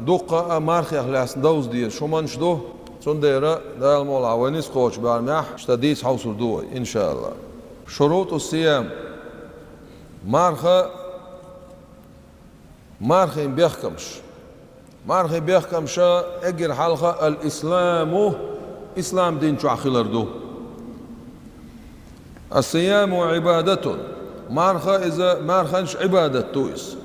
دقة مارخ يخلص دوز دير شو منش دو صنديرة ده المولى ونس قوش بارمح اشتديس حوصل دو إن شاء الله. شروط الصيام مارخ بيحكمش اجر حلقة الإسلام إسلام دين شو عخلر دو. الصيام عبادة إذا مارخنش عبادة تويس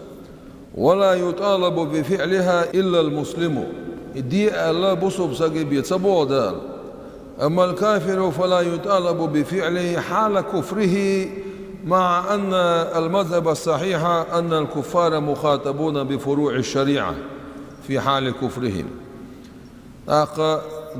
ولا يطالب بفعلها إلا المسلم دي الله بصب سقيب يتصبو دال. أما الكافر فلا يطالب بفعله حال كفره مع أن المذهب الصحيح أن الكفار مخاطبون بفروع الشريعة في حال كفرهم.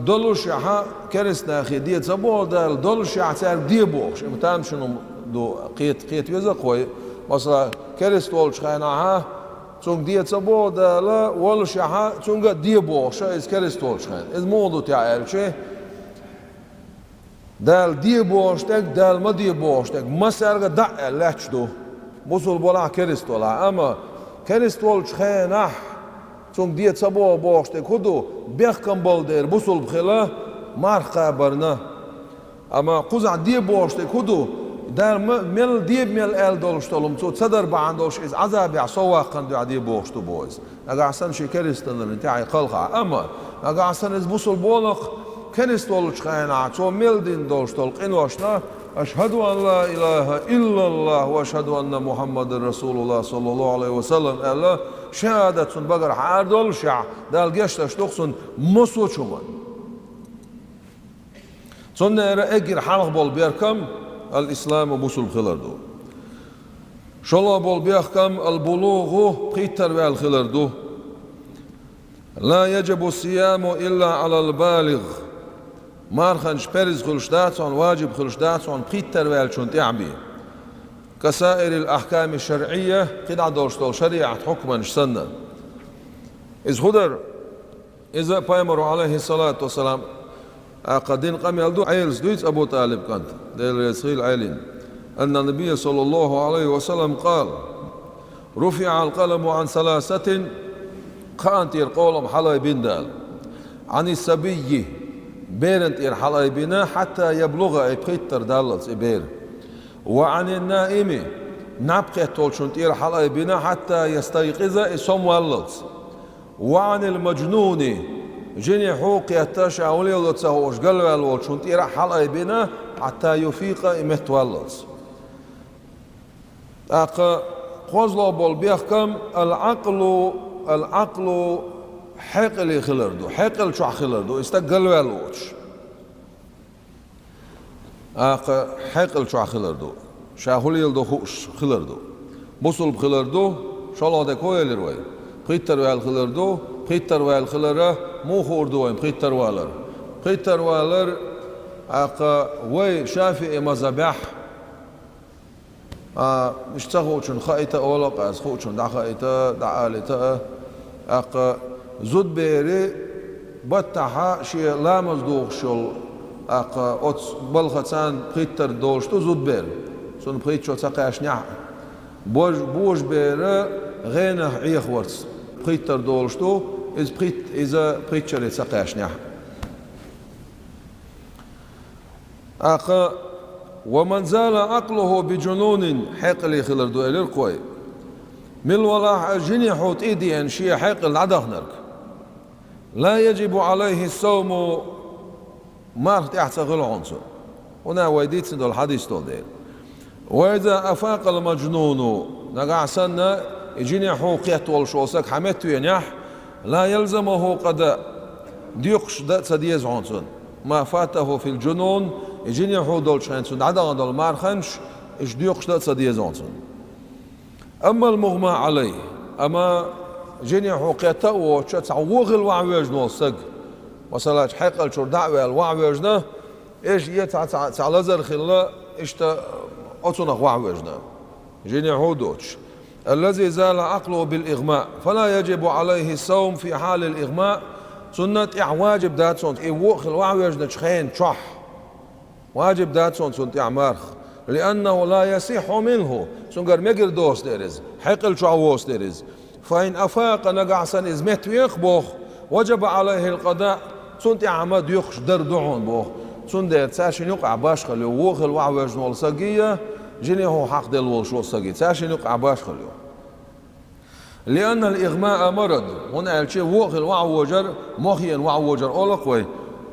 دولش ها كرسنا أخي دي تصبو دال دولش يعتار دي بوش متام شنو دو قيت يزقوي مثلا كرست ولش خاينها تون دي تصبو دال ولش ها تون دي بوش إز كرست ولش خاين إز موضوع تعال شيء دال دي بوش تك دال ما دي بوش تك مسألة دع لاتش دو بوصل بولا كرست ولا أما كرست ولش خاينه تون دي تصبو بوش تك هدو بيحكم بالدير بوصل بخلا مارخا برنا أما قزع دي بوش تك هدو دار مل ديب مل ال دولش تولم تو تصدر بعندوش إز عذاب يعصوا قندو عدي بوش تو بويز أقعسن شي كريستن الانتاعي قلقة أما أقعسن إز بوصل بولق كريست ولش خاينة تو مل دين دولش تولق إن واشنا أشهد أن لا إله إلا الله وأشهد أن محمد رسول الله صلى الله عليه وسلم ألا شهادة بقر حاردول شع دال جشتش تقصن مسو شمان صنع أجر حلق بول بيركم الإسلام وبوصل بخلردو شلا بول بيحكم البلوغ قيتر والخلردو لا يجب الصيام إلا على البالغ مارخنش بيرز خلشداتون واجب خلشداتون قيتر والشون تعبي كسائر الأحكام الشرعية قد دولشتول شريعة حكما سنة إذ خدر إذا بيمر عليه الصلاة والسلام قدين قام يلدو عيلز دويت أبو طالب كانت ديل يسخيل عيلين أن النبي صلى الله عليه وسلم قال رفع القلم عن ثلاثة كانت يرقولهم حلاي بن دال عن السبي بيرنت يرحلاي بنا حتى يبلغ إبقيتر دالت إبير وعن النائم نبقى تولشون تير حلاي بنا حتى يستيقظ اسم واللت وعن المجنون جني حوق يتشع وليلت سهوش قلوا الولشون تير حلاي بنا حتى يفيق امت واللت قوزلو بول بيحكم العقل حقل خلردو حقل شو خلردو استقلوا الولش حقل شو خلردو شاهولي يلدو خوش خلردو بوصل بخلردو شالله ده كويل روي قيتر وال خلردو قيتر وال خلره مو خوردو وين قيتر والر وي شافعي مذبح اشتغوشن خايته اولا قاس خوشن دا خايته دا آلته زود بيري بطحا شي لامز دوغشل أوت بلغتان قيتر دولشتو زود بير سون قيت شو تقاش نح بوج بير غينه عيخ ورس قيتر دولشتو إذا قيت شري تقاش نح ومن زال عقله بجنون حقل خلر دو القوي من ولا جني حوت إيدي أن شي حقل عدغنرك لا يجب عليه الصوم ما تحت غير عنصر هنا ويديت سند الحديث تودير وإذا أفاق المجنون نقع سنة يجيني حوقيت والشوسك حمت ينح لا يلزمه قضاء ديقش دا تديز عنصر ما فاته في الجنون يجيني حو دولش عنصر عدا دول مارخنش إيش ديقش دا تديز عنصر أما المغمى عليه أما جيني حوقيته وشت عوغل وعويج نوسق مثلا حقل شو دعوة الوعوجنا إيش يتعلزر خلا إيش أصنع وعوجنا جيني حودوش الذي زال عقله بالإغماء فلا يجب عليه الصوم في حال الإغماء سنة واجب داتسون وخل وعوجنا شخين شح واجب داتسون سنة إعمارخ لأنه لا يصح منه سنقر مقر دوس ديرز حقل شو عووس ديرز فإن أفاق نقعسن إزمت ويخبوخ وجب عليه القضاء سنت عمد يخش دردعون بوخ سنت تساشن يقع باش خليو ووخل وعوج نول سقية جيني هو حق دل والشو سقية تساشن يقع باش خليو لأن الإغماء مرض هنا الشيء ووخل وعوجر مخيا وعوجر أولقوي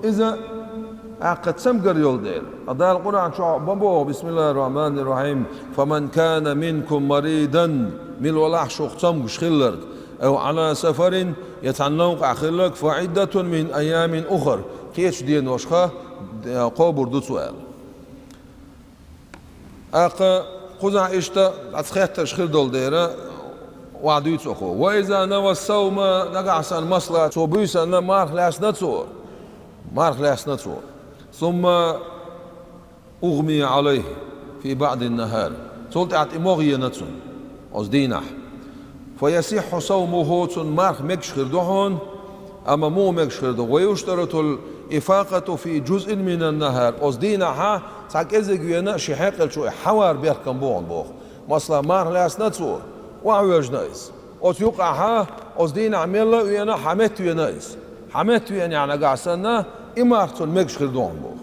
إذا قد سمقر يولديل أضاء القرآن شو بابو بسم الله الرحمن الرحيم فمن كان منكم مريضا من ولاح شو سمقش خلرك أو على سفر يتعنوق أخلك فعدة من أيام أخر كيش دين وشخة قابر دو سؤال قزع إشتا أتخيط تشخير دول ديرا وعدو يتسوخو وإذا نوى الصوم نقعسان مصلحة صوبيسا مارخ لاس نتصور مارخ لاس نتصور ثم أغمي عليه في بعض النهار سلطة إموغي نتسون أصدينح فيصح صومه تن مارخ مكشخر دهون أما مو مكشخر دهون ويشترط الإفاقة في جزء من النهار أصدينح ساك إزيق وينا شحيق شو حوار بيركم بون بوخ مصلا مارخ لاس نتصور وعوج نايس أتيوقعها أصدينح ميلا وينا حمت وينايس حمت وينا يعني قعسنا إمارتون مكش خردون بوخ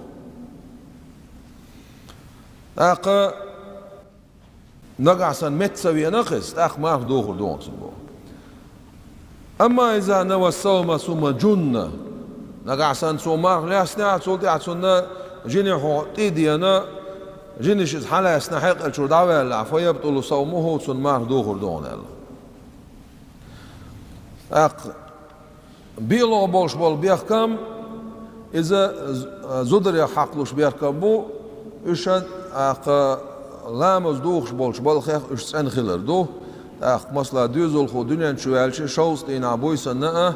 أقا نقعسن متسوي نقص أخ مارك دو خردون بوخ أما إذا نوى الصوم ثم جنة نقعسن سو مارك لا سنع سولتي عسنا جيني حو تيدينا جيني شز حالا يسنحيق الشو دعوة الله فيبطل صومه ثم مارك دو خردون أق بيلو بولش بول بيحكم إذا زدر حقلوش بيركبو إشان لامز دوخش بولش بالخيخ إش سن خلر دو مثلا دوزل خو دنيا شوالش شوز دينا بويسن نأ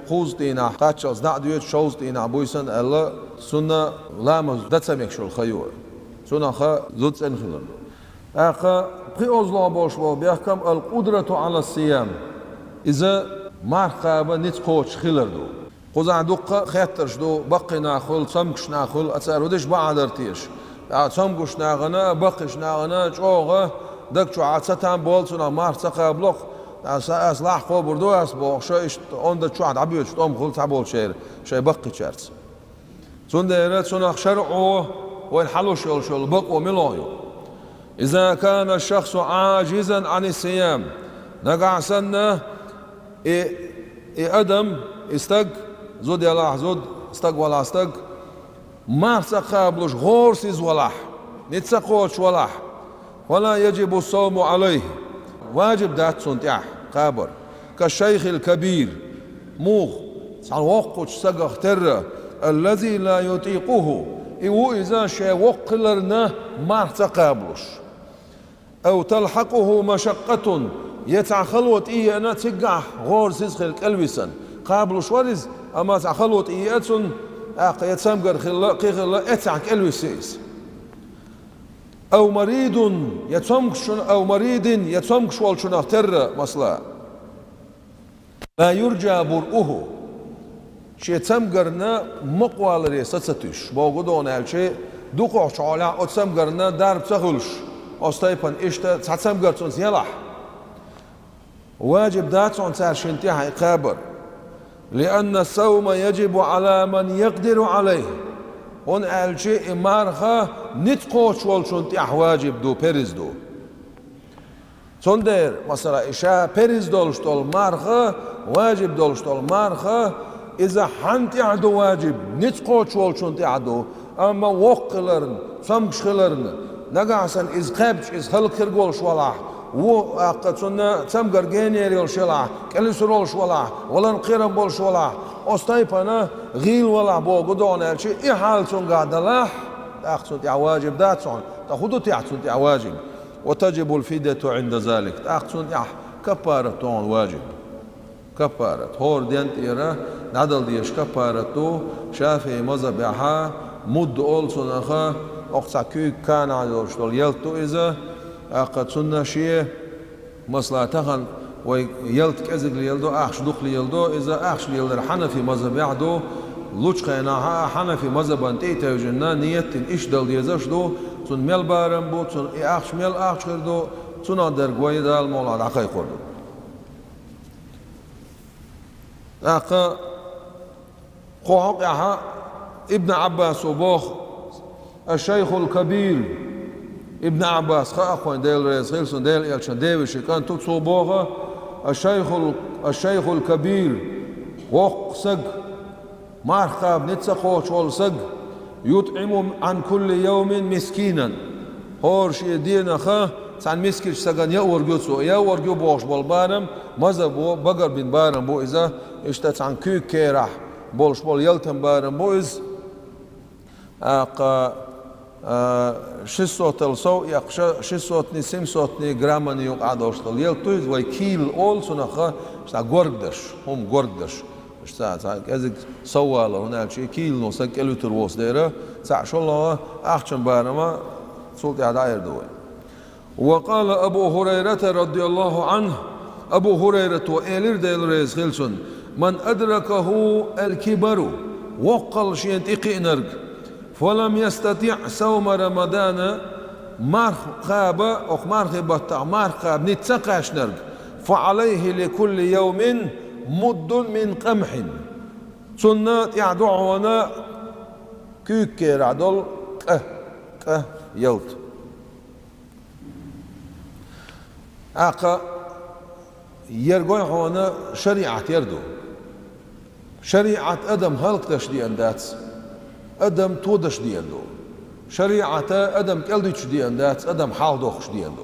خوز دينا قاتشز نعديت شوز دينا بويسن ألا سنة لامز دتسميك شو الخيور سنة خا زد سن خلر دو بخيوزلا بولش بول بيحكم القدرة على الصيام إذا مارقابة نتقوش خلر دو قزع دقة خيترش دو بقي ناخل سمكش ناخل أتسألودش بعدرتيش سمكش ناغنا بقيش ناغنا شوغة دك شو عدستان بولسنا مارسقا بلوخ أصلاح قو بردو أسبوع شو إشت عند شو عد عبيوش توم خل تعبول شير شيء بقي شرس سنديرت سنخ شرعه والحلو شو البق وملويو إذا كان الشخص عاجزا عن الصيام نقع سنة أدم استق زود يلاح زود استق ولا استق ما سقابلوش غورسيز ولاح نتسقوش ولاح ولا يجب الصوم عليه واجب دات سنتيح قابر كالشيخ الكبير موغ سالوقش سقخ تر الذي لا يطيقه إيو إذا شيء وقلرنا ما سقابلوش أو تلحقه مشقة يتعخلوت إيه أنا تقع غورسيز خلق الوسن قابلوش ورز أما تعخلوت إيه أتن يتسمقر خلا اتعك الوسيس أو مريض يتمكش أو مريض يتمكش والشنا تر مصلا لا يرجى برؤه شيء تسمقرنا مقوال ريستتش بوجودون هالشيء دوقع شعلا أتسمقرنا دار بتغلش أستيبن إشتا تسمقر تنس يلح واجب داتون سار شنتيها إقابر لأن الصوم يجب على من يقدر عليه هون قال شيء مارخا نتقوش والشنتيح واجب دو بيرز دو سندر مثلا إشاء بيرز دولش دول مارخا واجب دولش دول مارخا إذا حنتيح دو واجب نتقوش والشنتيح دو أما وقلرن سمكشخلرن نقعسن إز قابش إز خلق خرقولش ولاح و أقصنا تمقر جينير يلشلا كالسرول شولا ولا نقيرن بول شولا أستيبنا غيل ولا بو قدون الشيء إحال سون لاح تأخذ واجب داتون تأخذ تأخذ واجب وتجب الفدية عند ذلك تأخذ كفارة واجب كفارة هور دينت إيرا نعدل ديش كفارة شافي مذبحها مد أول سنخا أقصى كي كان على الشغل يلتو إذا أقد سنة شيء مصلحة تخن ويلت كأزق ليلدو أخش دخل يلدو إذا أخش ليلدر حنفي مذهب يعدو لوش خيناها حنفي مذهب أنتي تيجنا نية إيش دل يزش دو تون ميل بارم بو تون أخش ميل أخش كردو تون أدر قوي دال مولا دقاي قردو أقا قوق يحا ابن عباس وبوخ الشيخ الكبير ابن عباس خاقوين ديل ريز خيلسون ديل يلشن ديوشي كان تتصو بوغا الشيخ الكبير وق سق مارخاب نتسقوش والسق يطعم عن كل يوم مسكينا هورش يدينا خا عن مسكيش سقان يورجو بوش بالبارم ماذا بو بقر بن بارم بو إذا اشتت عن كيك كيرح بولش بول يلتم بارم بو إذ شصوت الصو يق شصوتني سمصوتني جرامني يقعد أشتغل يلتويز ويكيل أول سنخا شتا قردش هم قردش شتا كذا سوال هنا شيء كيل نوسك إلوتر ووس ديره سع شو الله أحسن بارما صوت عداير دوي. وقال أبو هريرة رضي الله عنه أبو هريرة وإيلر ديل ريز خلسون من أدركه الكبر وقل شيء تقينرك فلم يستطيع صوم رمضان مرخاب أو مرخاب نتسقاش نرق فعليه لكل يوم مد من قمح سنة يعدعونا كيكير عدل يلت أقا يرجع هنا شريعة يردو شريعة أدم هلك تشدي أندات أدم تودش دي أندو شريعة أدم كالديش دي أندات أدم حال دوخش دي أندو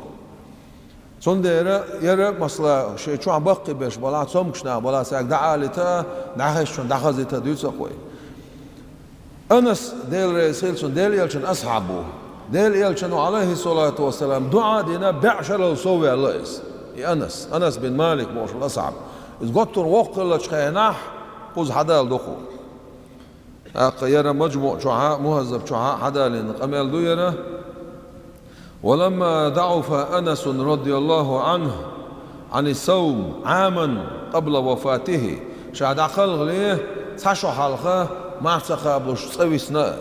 صنديرة يرى مثلا شيء شو عم بقي بيش بلا صمكشنا بلا ساق دعالتا دعخشون دعخزتا ديوتسا خوي أنس ديل رئيسيلسون ديل يلشن أصحابه ديل يلشن عليه الصلاة والسلام دعاء دينا بعشر الصوي الله أنس بن مالك موش الأصحاب إذ قطر وقل لشخيناح قوز حدال دخو يرى مجموع شعاء مهذب شعاء حدال قميل دو يرى ولما ضعف أنس رضي الله عنه عن الصوم عاما قبل وفاته شاد عقل ليه تشو حلقة ما تخابلش تسوي سنة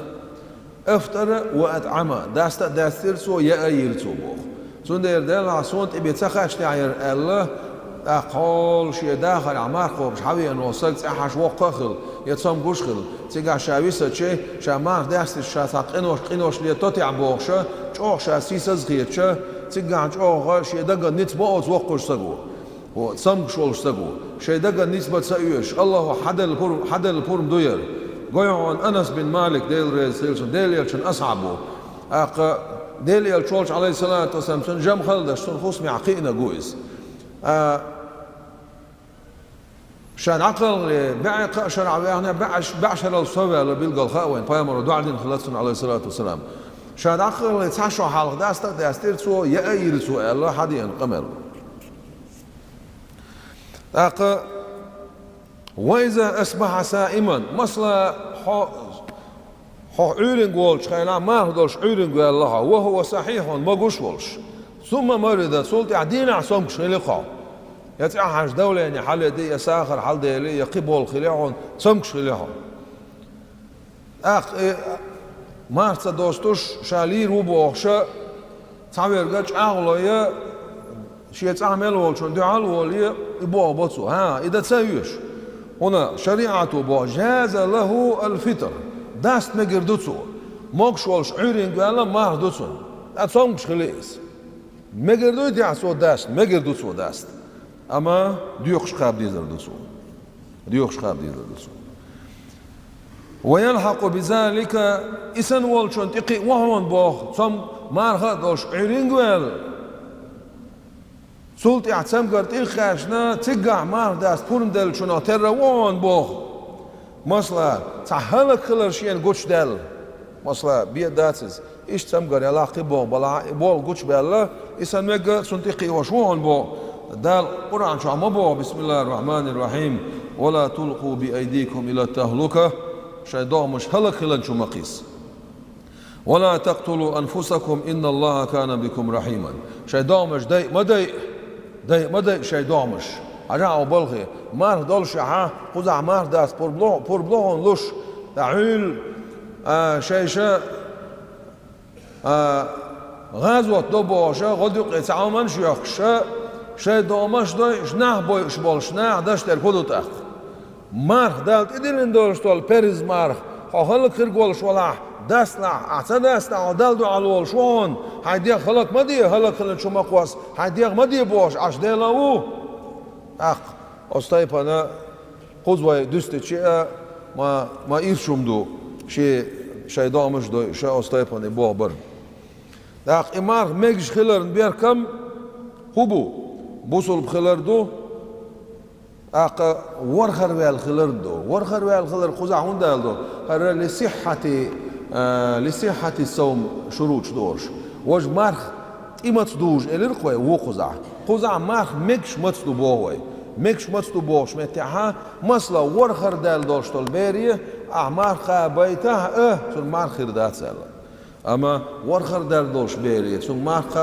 افتر وأطعم داستر سو يأير سو بوخ سندير دل عصون تبي تخاش تعير الله أقول شيء داخل عمار خوب شحوي إنه صلت أحش وقخل يتصم قشخل تيجا شاويسة شيء شامار داست الشاثق إنوش ليتوتي عبوخشة شوخ شاسيسة زغيتشة تيجا شوخ شيء دقا نتبوت وقش سقو وتصم شولش سقو شيء دقا نسبة سأيوش الله حد البورم دوير قيعون أنس بن مالك ديل ريزيلسون ديل يلشن أصعبه ديل يلشولش عليه الصلاة والسلام سن جم خلدش سن خصمي عقينا قويس شان عقل بعق شرع يعني بعشر الصوي على بيلقى الخاوين فيامر دعدين خلصنا عليه الصلاة والسلام شان عقل يتعشوا حالق داستير سو يأير سو الله حديا قمر وإذا أصبح سائما مثلا عيرن قولش خينا ما هدولش عيرن قول الله وهو صحيح ما قوش ثم مرض سلط عدين عصام شلقا يتعهش دولة يعني حل دي يساخر حل دي لي يقبل خلاعون سمكش خلاعون ما تصدوستوش شالير وبوخشة تعبير قدش أغلى شيء تعمل والشون دعال ولي يبوه بطسو إذا تساويش هنا شريعته بجاز له الفطر داست مقردوتسو موكش والش عيرين قال ما هدوتسو أتصمكش خليس مقردوت يعسو داست مقردوتسو داست أما ديوخش خاب ديزر دوسو ويلحق بذلك إسن والشون تقي وهون بوخ ثم مارخا دوش عيرين قال سلط اعتسام قرد الخاشنا تقع مار داست پورم دل شنا تر وان بوخ مثلا تحلق خلر شين قوش دل مثلا بيد داتز إيش تسام قرد يلاقي بول قوش بالله إسان مقا سنتقي وشوان بو دال قرآن شو عم بو بسم الله الرحمن الرحيم ولا تلقوا بأيديكم إلى التهلكة شيء مش هلك خلن شو مقيس ولا تقتلوا أنفسكم إن الله كان بكم رحيما شيء مش داي مدى شيء دامش أجا بلغي مار دولش قزع مار داس بور لوش تعيل شيء غزوة دوبوشة غدق يتعامل شيء دامش داي شناه بوي شبال شناه داش تركضو تأخ march dalt idilin dolstol periz march hohal kirgol sholah dasla atsadasla odaldu alol shon haydiya khalak madi halak khalak shoma qwas haydiya madi bosh ashdelavu aq ostaypana qozvay dustichi ma irshumdu she shaydamishdo she ostaypani bobar aq imar megsh khilern berkam hubu busul khilardu aq warkhar wal khilardu warkhar wal khilar quzahun daldu har لصحة الصوم شروط دورش وج مارخ إمت دوج إلر قوي قزع مارخ مكش متدو بوهوي مكش متدو بوش متاها مسلا ورخر دال دوشتول بيريه مارخ بيتها سن مارخ ردات سالا أما ورخر دال دوش بيريه سن مارخ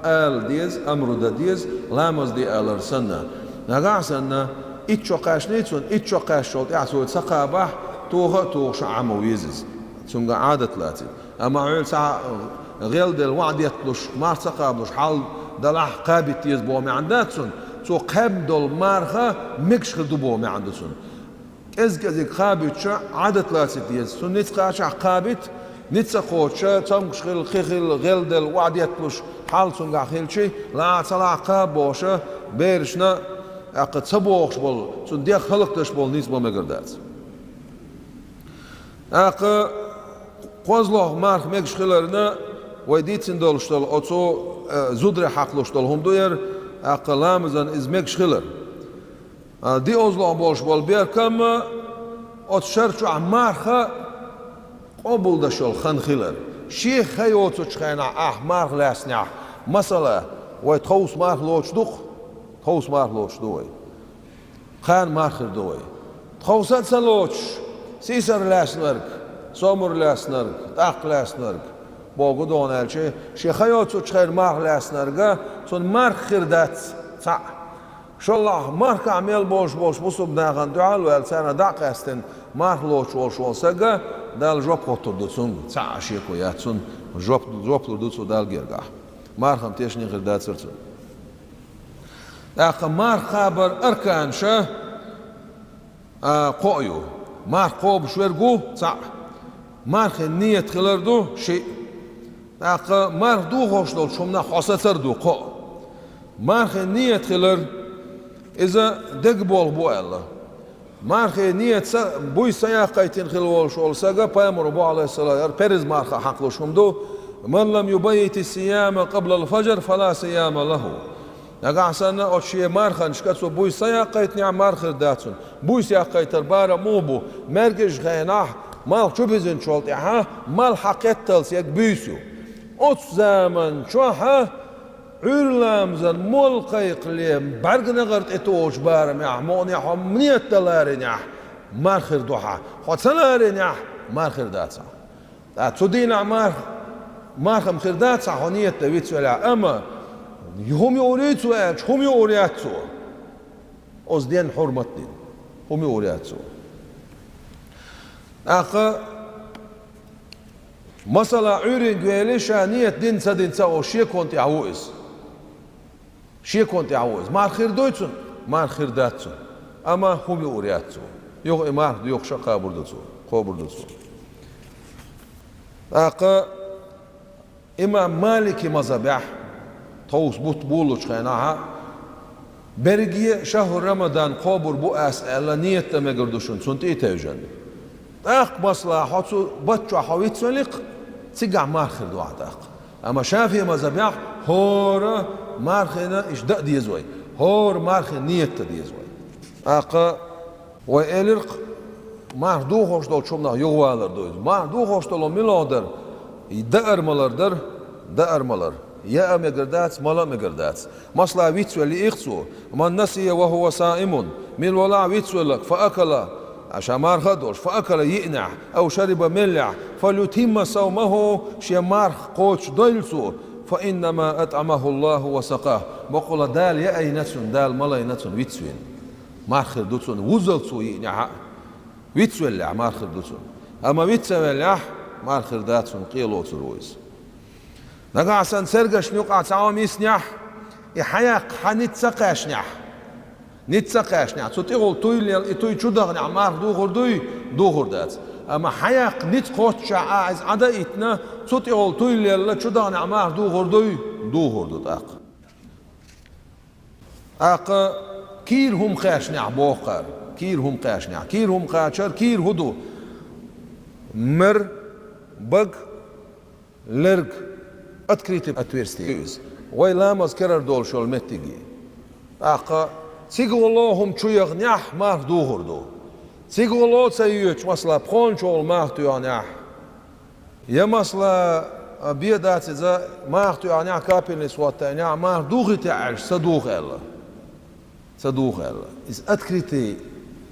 آل ديز أمرو دا ديز لامز دي آلر سنة نقع سنة إتشو قاش نيتسون إتشو قاش شولت إعسويت سقابح توغ شعامو يزز سنجا عادة لاتي أما عيل ساعة غيل دل وعد يطلش مار سقابلش حال دلح قابت يزبو مي عنداتسون سو قاب دول مارخا مكش خدو بو مي عنداتسون كزيك قابت شا عادة لاتي تيز سن نتقاش قابت نتسقوت شا تمكش خيل غيل دل وعد يطلش حال سنجا خيل شي لا تلا قابوشا بيرشنا أقد سبوخش بول سن ديك خلقتش بول نيسبو مقردات أق قوزلوه مارخ ميكش خلرنا ويديتسن دولشتل أتو زودر حقلوشتل هم دوير أق لامزن إز ميكش خلر دي أوزلوه بولش بول بير كم أت شرچو مارخ قبول دشل خن خلر شي خيوتو تشخينا مارخ لاسنع مثلا ويتخوص مارخ لوش دوخ تخوص مارخ لوش دوي خان مارخ دوي تخوصات سلوش سيسر لاسنرك سومر لاسنرك تاق لاسنرك بوغو دون الشي شي خيوتو تشخير مارخ لاسنرغا سون مارخ خردات صح شالله مارخ عمل بوش بوسوب داغان دعال والسنة داق استن مارخ لوش والسغا دال جوب قطردو سون صح شيكو ياتسون جوب لدوسو دال جرغا مارخم تيشني خردات سرتون داق مارخ خبر اركان شه قويو مارخ قوب شويرغو صح مارخ نية خلردو شيء اق مارخ دو خوشدول شمنا خاصتر دو قو مارخ نية خلر اذا دق بول بو الله مارخ نية بوي سياقيتين خلوال شول ساقا بيامر بو عليه الصلاة بيرز مارخ حقلو شمدو من لم يبيت الصيام قبل الفجر فلا صيام له نقع سنة أشياء مارخن شكتسو بوي سياقيت نعم مارخر داتسون بوي سياقيت البارة موبو مرقش غيناح مال شو بزن شولت مال حقيت تلس يك بيسو أت زمن شوها علامزن ملقيق ليم برق نغرت اتوش بارم موني حمنيت تلارين مارخر دوحا خد سلارين مارخر داتسا تدينا مارخم خرداتسا حنيت تبيتسو لا أما هم يوريتسو هم يوريتسو أزدين حرمت دين هم يوريتسو أخا مثلا عورين قويلي شانية دين سدين ساو شي كنت عويز مار خير دويتسون مار خير داتسون أما هم يوريتسو يوغ إمار يوغ شقا بردتسو أخا إمام مالكي مذبح توس بوت بولوش خيناها برگیه شهر رمضان قابر بو أسئلة نيت مقردوشون سنت إيتاجن أق مصلحة بتشو حويت سلق تيجع مارخر دوعتاق أما شافي مذبح هور مارخنا إيش دق ديزوي هور مارخ نيت ديزوي أق وإلرق مار دو خوش دول شومنا يوالر دوز مار دو خوش دول ميلادر دأر ملر يا مقردات ملا مقردات مصلا ويتسو اللي إخسو من نسي وهو صائم من ولا ويتسو لك فأكل عشان مار خدوش فأكل يئنع أو شرب ملع فليتم صومه شمار قوش دلسو فإنما أطعمه الله وسقاه بقول دال يا أي نتسون دال ملا نتسون ويتسوين مار خردوتسون وزلسو يئنع ويتسو اللع مار خردوتسون أما ويتسو اللع مار خرداتسون قيلو ترويس نقع سن سرقش نقع تعام يسنح يحيق حنت سقاش نح نتسقاش نع تطيقول تويل توي تشودغ نع مار دوغر دات أما حياق نتقوت عايز عدا إتنا تطيقول تويل تشودغ نع مار دوغر دات أق كير هم خاش نع بوقر كير هم خاش نع كير هم خاشر كير هدو مر بق لرق أتكريت أتويرستيز ويلا مذكر دول شول متجي أق تيجو الله هم تشويغ نح مار دوغر دو تيجو الله تسيوش مثلا بخون شول مار تيانح يا مثلا بيدات إذا مار تيانح كابين لسوات تيانح مار دوغي تعيش صدوق الله إذا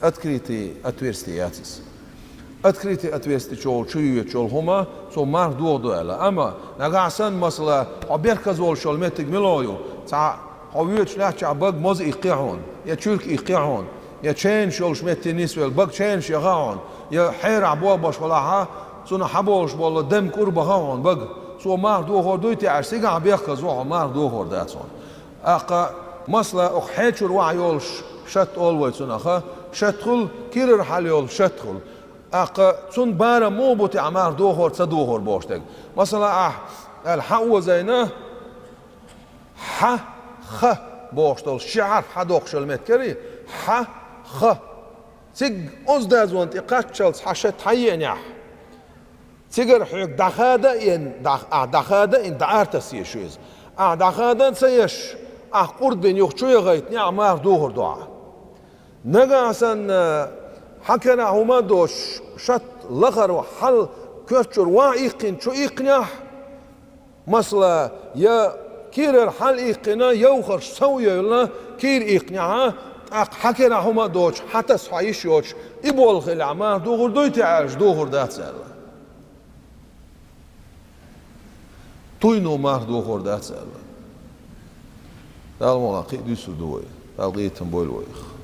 أتكريتي أتويرستياتس أتكريتي أتويرستي شول هما سو مار دوغ الله أما نقعسن مثلا عبيرك زول شول متج ملايو تاع هويتش لا تاع بق موز إيقيعون يا تشرك إيقيعون يا تشين شول شمت نسوي بق تشين شغاون يا حير عبوا باش ولا ها سونا حبوش ولا دم كربه هون بق سو مار دوغ دويتي عسيق عبيرك زول مار دوغ داتون أقا مثلا أخيتشر وعيول شت أولويت سنخا شتخل كيرر حاليول شتخل أق سن بارا مو بوتي عمار دوغور تصدوغور بوشتك مثلا الحق زينا ح خ بوشتل شعر حدوق شلمت كري ح خ تيج أزدازون تقاتشل حشت حينيح تيجر حيك دخادة إن دعارت سيشوز دخادة سيش قرد بين يخشوا غيت نعمار دوغر دعاء نجاسن حكنا هما دوش شت لغر وحل كرتشر وايقن شو إيقنيح مثلا يا كير حل إيقنا يوخر سويا يلا كير إيقنيها حكنا هما دوش حتى صحيش يوش يبول خل عمار دوغر دويت عاش دوغر دات سال توينو مار دوغر دات سال دال ملاقي دي سدوي دال غيتم بولويخ